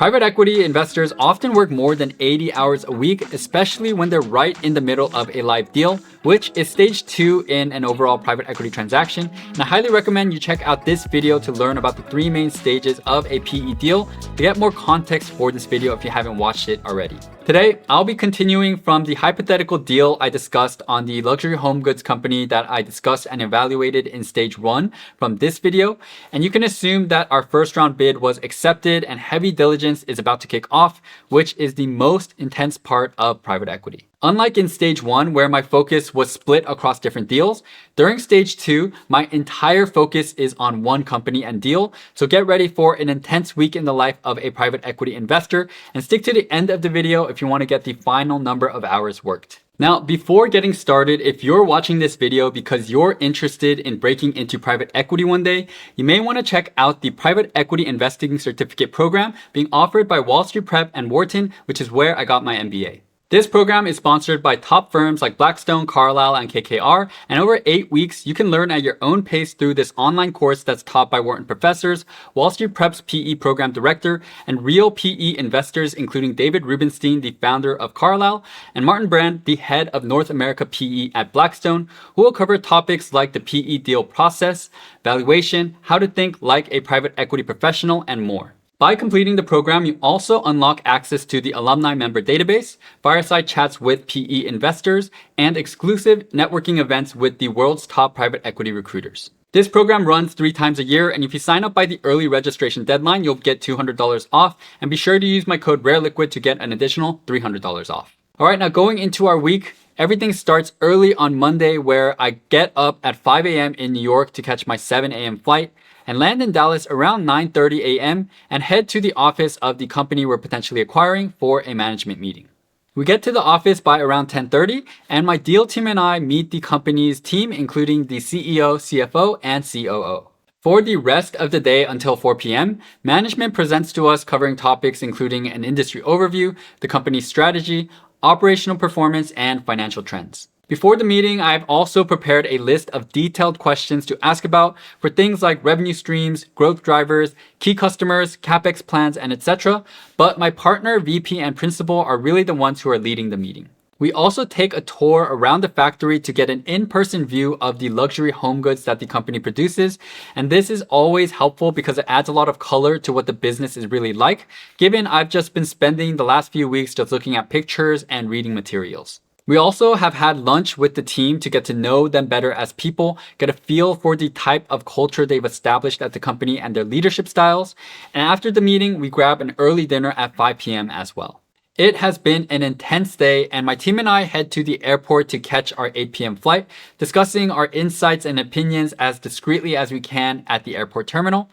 Private equity investors often work more than 80 hours a week, especially when they're right in the middle of a live deal, which is stage 2 in an overall private equity transaction. And I highly recommend you check out this video to learn about the 3 main stages of a PE deal to get more context for this video if you haven't watched it already. Today, I'll be continuing from the hypothetical deal I discussed on the luxury home goods company that I discussed and evaluated in stage 1 from this video. And you can assume that our first round bid was accepted and heavy diligence is about to kick off, which is the most intense part of private equity. Unlike in stage 1, where my focus was split across different deals, during stage 2, my entire focus is on one company and deal. So get ready for an intense week in the life of a private equity investor and stick to the end of the video if you want to get the final number of hours worked. Now, before getting started, if you're watching this video because you're interested in breaking into private equity one day, you may want to check out the Private Equity Investing Certificate program being offered by Wall Street Prep and Wharton, which is where I got my MBA. This program is sponsored by top firms like Blackstone, Carlyle, and KKR, and over 8 weeks, you can learn at your own pace through this online course that's taught by Wharton professors, Wall Street Prep's PE program director, and real PE investors including David Rubenstein, the founder of Carlyle, and Martin Brand, the head of North America PE at Blackstone, who will cover topics like the PE deal process, valuation, how to think like a private equity professional, and more. By completing the program, you also unlock access to the alumni member database, fireside chats with PE investors, and exclusive networking events with the world's top private equity recruiters. This program runs 3 times a year, and if you sign up by the early registration deadline, you'll get $200 off, and be sure to use my code rareliquid to get an additional $300 off. All right, now going into our week, everything starts early on Monday where I get up at 5 a.m. in New York to catch my 7 a.m. flight, and land in Dallas around 9:30 a.m. and head to the office of the company we're potentially acquiring for a management meeting. We get to the office by around 10:30, and my deal team and I meet the company's team, including the CEO, CFO, and COO. For the rest of the day until 4 p.m., management presents to us covering topics including an industry overview, the company's strategy, operational performance, and financial trends. Before the meeting, I've also prepared a list of detailed questions to ask about for things like revenue streams, growth drivers, key customers, CapEx plans, and etc. But my partner, VP, and principal are really the ones who are leading the meeting. We also take a tour around the factory to get an in-person view of the luxury home goods that the company produces. And this is always helpful because it adds a lot of color to what the business is really like, given I've just been spending the last few weeks just looking at pictures and reading materials. We also have had lunch with the team to get to know them better as people, get a feel for the type of culture they've established at the company and their leadership styles. And after the meeting, we grab an early dinner at 5 p.m. as well. It has been an intense day, and my team and I head to the airport to catch our 8 p.m. flight, discussing our insights and opinions as discreetly as we can at the airport terminal.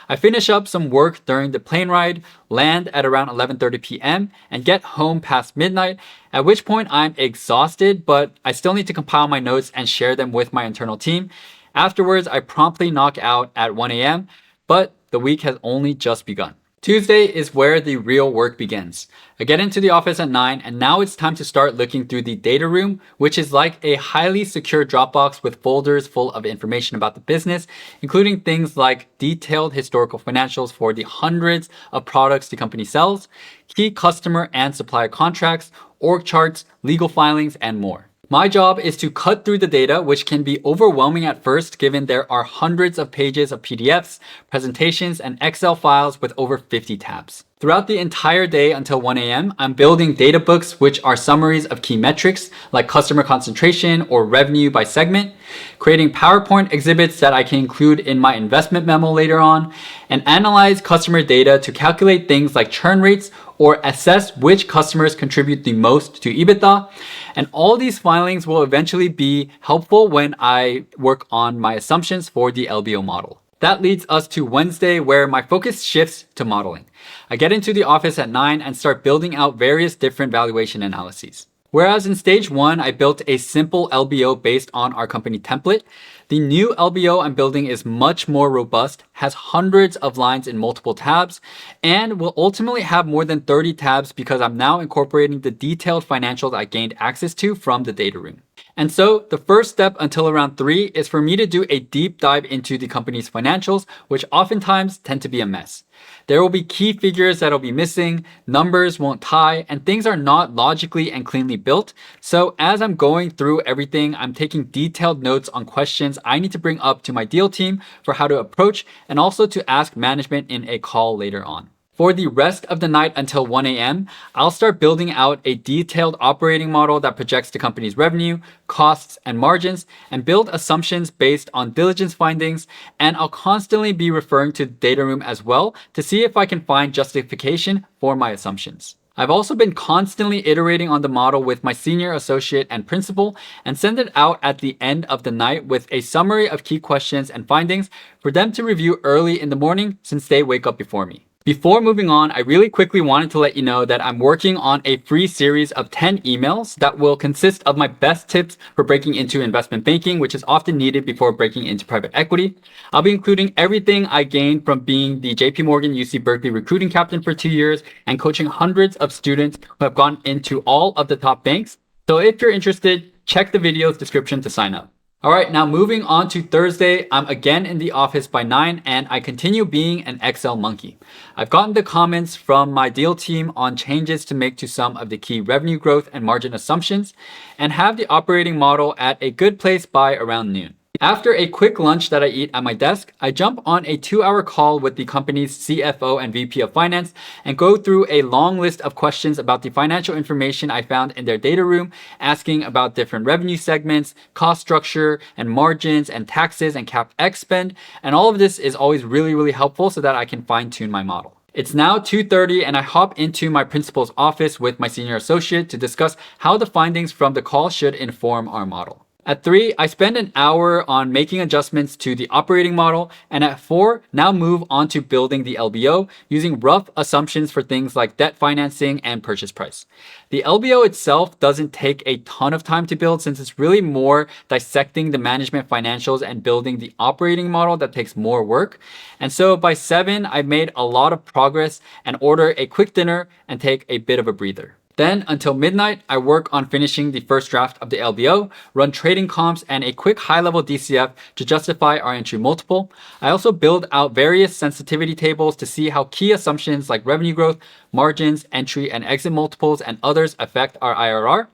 I finish up some work during the plane ride, land at around 11:30 p.m., and get home past midnight, at which point I'm exhausted, but I still need to compile my notes and share them with my internal team. Afterwards, I promptly knock out at 1 a.m., but the week has only just begun. Tuesday is where the real work begins. I get into the office at 9, and now it's time to start looking through the data room, which is like a highly secure Dropbox with folders full of information about the business, including things like detailed historical financials for the hundreds of products the company sells, key customer and supplier contracts, org charts, legal filings, and more. My job is to cut through the data, which can be overwhelming at first given there are hundreds of pages of PDFs, presentations, and Excel files with over 50 tabs. Throughout the entire day until 1 a.m., I'm building data books, which are summaries of key metrics like customer concentration or revenue by segment, creating PowerPoint exhibits that I can include in my investment memo later on, and analyze customer data to calculate things like churn rates or assess which customers contribute the most to EBITDA. And all these filings will eventually be helpful when I work on my assumptions for the LBO model. That leads us to Wednesday, where my focus shifts to modeling. I get into the office at 9 and start building out various different valuation analyses. Whereas in stage 1, I built a simple LBO based on our company template, The new LBO I'm building is much more robust, has hundreds of lines in multiple tabs, and will ultimately have more than 30 tabs because I'm now incorporating the detailed financials I gained access to from the data room. And so the first step until around 3 is for me to do a deep dive into the company's financials, which oftentimes tend to be a mess. There will be key figures that'll be missing, numbers won't tie, and things are not logically and cleanly built. So as I'm going through everything, I'm taking detailed notes on questions I need to bring up to my deal team for how to approach and also to ask management in a call later on. For the rest of the night until 1 a.m., I'll start building out a detailed operating model that projects the company's revenue, costs, and margins, and build assumptions based on diligence findings, and I'll constantly be referring to the data room as well to see if I can find justification for my assumptions. I've also been constantly iterating on the model with my senior associate and principal and send it out at the end of the night with a summary of key questions and findings for them to review early in the morning since they wake up before me. Before moving on, I really quickly wanted to let you know that I'm working on a free series of 10 emails that will consist of my best tips for breaking into investment banking, which is often needed before breaking into private equity. I'll be including everything I gained from being the JP Morgan UC Berkeley recruiting captain for 2 years and coaching hundreds of students who have gone into all of the top banks. So if you're interested, check the video's description to sign up. All right, now moving on to Thursday, I'm again in the office by 9 and I continue being an Excel monkey. I've gotten the comments from my deal team on changes to make to some of the key revenue growth and margin assumptions and have the operating model at a good place by around noon. After a quick lunch that I eat at my desk, I jump on a 2-hour call with the company's CFO and VP of Finance and go through a long list of questions about the financial information I found in their data room, asking about different revenue segments, cost structure, and margins, and taxes, and CapEx spend. And all of this is always really helpful so that I can fine-tune my model. It's now 2:30 and I hop into my principal's office with my senior associate to discuss how the findings from the call should inform our model. At 3, I spend an hour on making adjustments to the operating model, and at 4, now move on to building the LBO using rough assumptions for things like debt financing and purchase price. The LBO itself doesn't take a ton of time to build since it's really more dissecting the management financials and building the operating model that takes more work. And so by 7, I've made a lot of progress and order a quick dinner and take a bit of a breather. Then until midnight, I work on finishing the first draft of the LBO, run trading comps, and a quick high-level DCF to justify our entry multiple. I also build out various sensitivity tables to see how key assumptions like revenue growth, margins, entry and exit multiples, and others affect our IRR.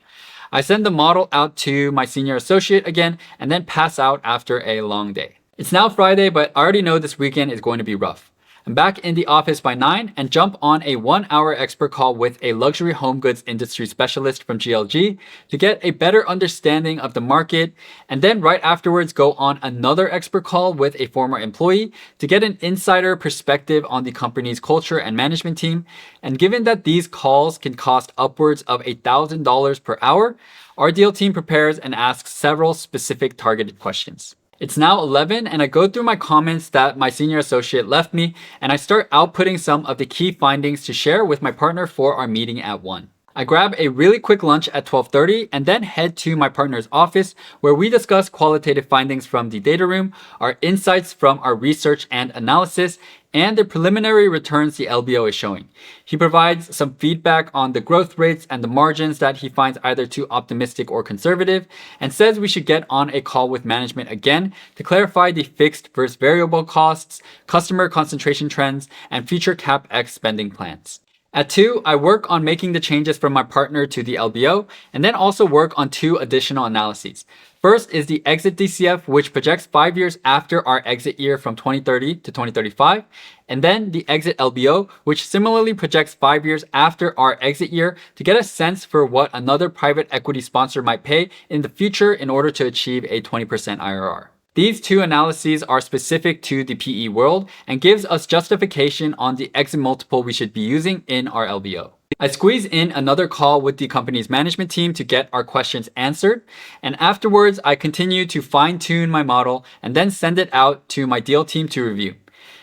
I send the model out to my senior associate again, and then pass out after a long day. It's now Friday, but I already know this weekend is going to be rough. I'm back in the office by 9 and jump on a 1-hour expert call with a luxury home goods industry specialist from GLG to get a better understanding of the market, and then right afterwards go on another expert call with a former employee to get an insider perspective on the company's culture and management team. And given that these calls can cost upwards of $1,000 per hour, our deal team prepares and asks several specific targeted questions. It's now 11 and I go through my comments that my senior associate left me and I start outputting some of the key findings to share with my partner for our meeting at 1. I grab a really quick lunch at 12:30 and then head to my partner's office where we discuss qualitative findings from the data room, our insights from our research and analysis, and the preliminary returns the LBO is showing. He provides some feedback on the growth rates and the margins that he finds either too optimistic or conservative, and says we should get on a call with management again to clarify the fixed versus variable costs, customer concentration trends, and future CapEx spending plans. At 2, I work on making the changes from my partner to the LBO, and then also work on 2 additional analyses. First is the exit DCF, which projects 5 years after our exit year from 2030 to 2035, and then the exit LBO, which similarly projects 5 years after our exit year to get a sense for what another private equity sponsor might pay in the future in order to achieve a 20% IRR. These 2 analyses are specific to the PE world and gives us justification on the exit multiple we should be using in our LBO. I squeeze in another call with the company's management team to get our questions answered, and afterwards I continue to fine-tune my model and then send it out to my deal team to review.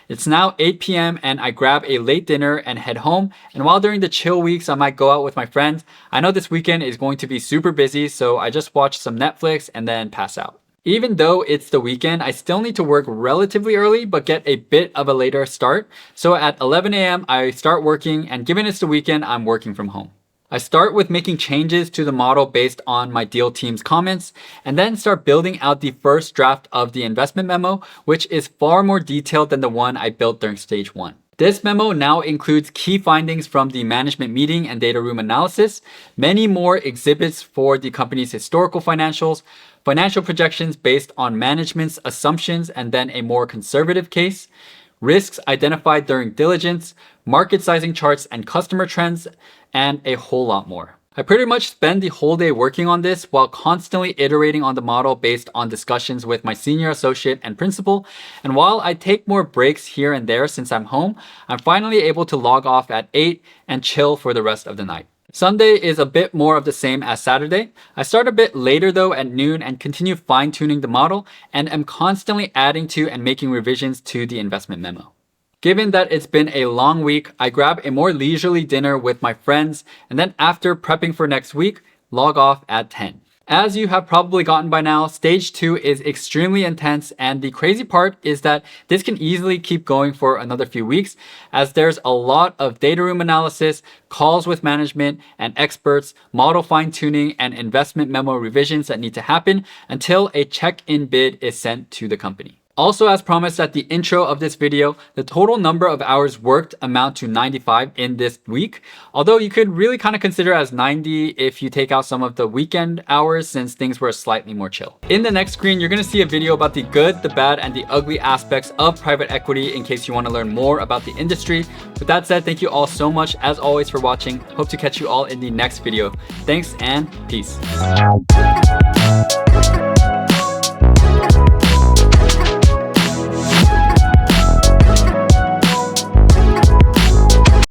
It's now 8 p.m. and I grab a late dinner and head home, and while during the chill weeks I might go out with my friends, I know this weekend is going to be super busy, so I just watch some Netflix and then pass out. Even though it's the weekend, I still need to work relatively early, but get a bit of a later start. So at 11 a.m., I start working, and given it's the weekend, I'm working from home. I start with making changes to the model based on my deal team's comments, and then start building out the first draft of the investment memo, which is far more detailed than the one I built during stage 1. This memo now includes key findings from the management meeting and data room analysis, many more exhibits for the company's historical financials, financial projections based on management's assumptions and then a more conservative case, risks identified during diligence, market sizing charts and customer trends, and a whole lot more. I pretty much spend the whole day working on this while constantly iterating on the model based on discussions with my senior associate and principal. And while I take more breaks here and there since I'm home, I'm finally able to log off at 8 and chill for the rest of the night. Sunday is a bit more of the same as Saturday. I start a bit later though at noon and continue fine-tuning the model and am constantly adding to and making revisions to the investment memo. Given that it's been a long week, I grab a more leisurely dinner with my friends, and then after prepping for next week, log off at 10. As you have probably gotten by now, stage 2 is extremely intense, and the crazy part is that this can easily keep going for another few weeks, as there's a lot of data room analysis, calls with management and experts, model fine-tuning, and investment memo revisions that need to happen until a check-in bid is sent to the company. Also, as promised at the intro of this video, the total number of hours worked amount to 95 in this week, although you could really kind of consider as 90 if you take out some of the weekend hours since things were slightly more chill. In the next screen, you're going to see a video about the good, the bad, and the ugly aspects of private equity in case you want to learn more about the industry. With that said, thank you all so much as always for watching. Hope to catch you all in the next video. Thanks and peace.